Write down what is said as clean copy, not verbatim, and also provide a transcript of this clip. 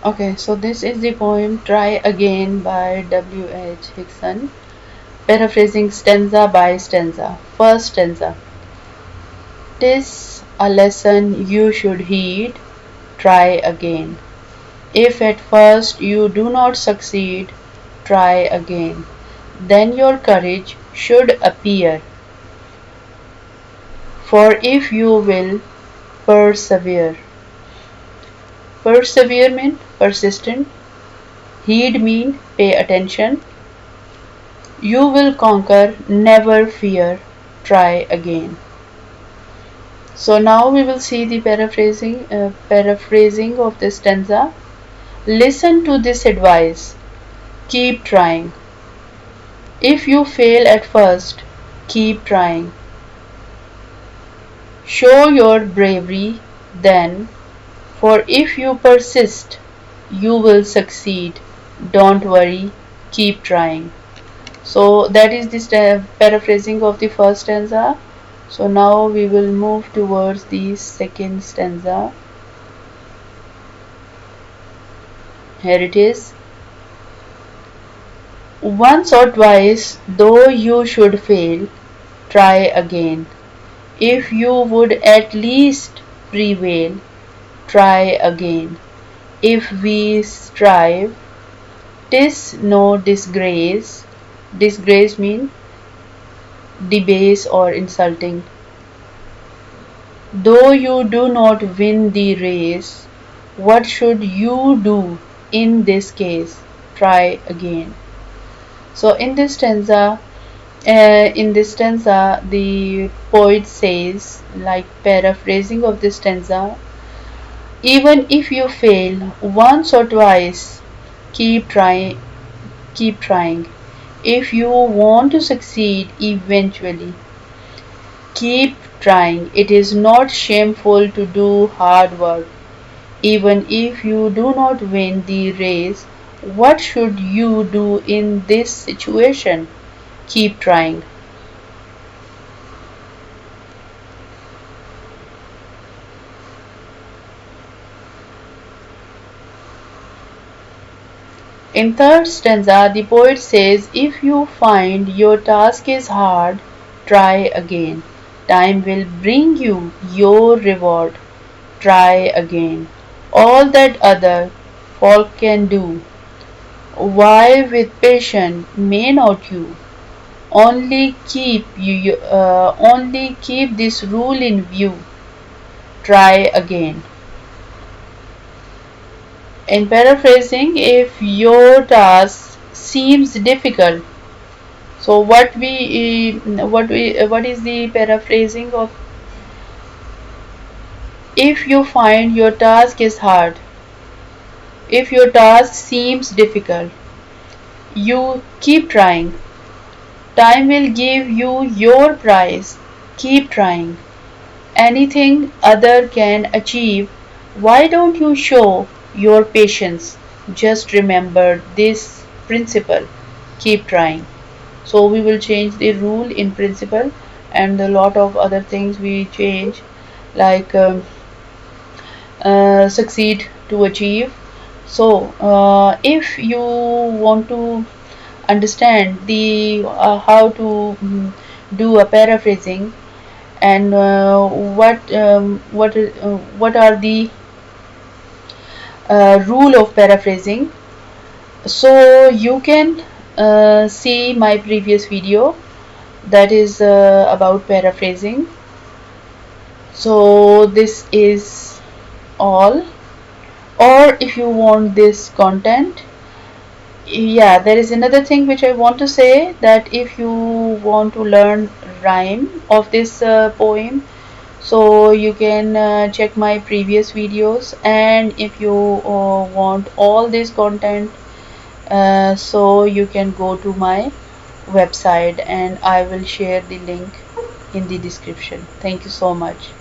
Okay, so this is the poem Try Again by W.H. Hickson, paraphrasing stanza by stanza. First stanza. 'Tis a lesson you should heed, try again. If at first you do not succeed, try again. Then your courage should appear. For if you will persevere, persevere means persistent, heed means pay attention. You will conquer, never fear, try again. So now we will see the paraphrasing of this stanza. Listen to this advice. Keep trying. If you fail at first, keep trying. Show your bravery then, for if you persist, you will succeed. Don't worry, keep trying. So that is the paraphrasing of the first stanza. So now we will move towards the second stanza. Here it is. Once or twice, though you should fail, try again. If you would at least prevail, try again. If we strive, 'tis no disgrace. Disgrace means debase or insulting. Though you do not win the race, what should you do in this case? Try again. So in this stanza, the poet says, like paraphrasing of this stanza, even if you fail once or twice, keep trying. Keep trying. If you want to succeed eventually, keep trying. It is not shameful to do hard work. Even if you do not win the race, what should you do in this situation? Keep trying. In third stanza, the poet says, if you find your task is hard, try again. Time will bring you your reward. Try again. All that other folk can do, why with patience may not you? Only keep this rule in view. Try again. In paraphrasing, if your task seems difficult, so what is the paraphrasing of? If you find your task is hard, if your task seems difficult, you keep trying. Time will give you your prize. Keep trying. Anything other can achieve, why don't you show your patience? Just remember this principle. Keep trying. So we will change the rule in principle, and a lot of other things we change, like succeed to achieve. So if you want to understand the how to do a paraphrasing, and what are the rule of paraphrasing, so you can see my previous video that is about paraphrasing. So this is all. Or if you want this content, yeah, there is another thing which I want to say, that if you want to learn rhyme of this poem, so you can check my previous videos. And if you want all this content, so you can go to my website, and I will share the link in the description. Thank you so much.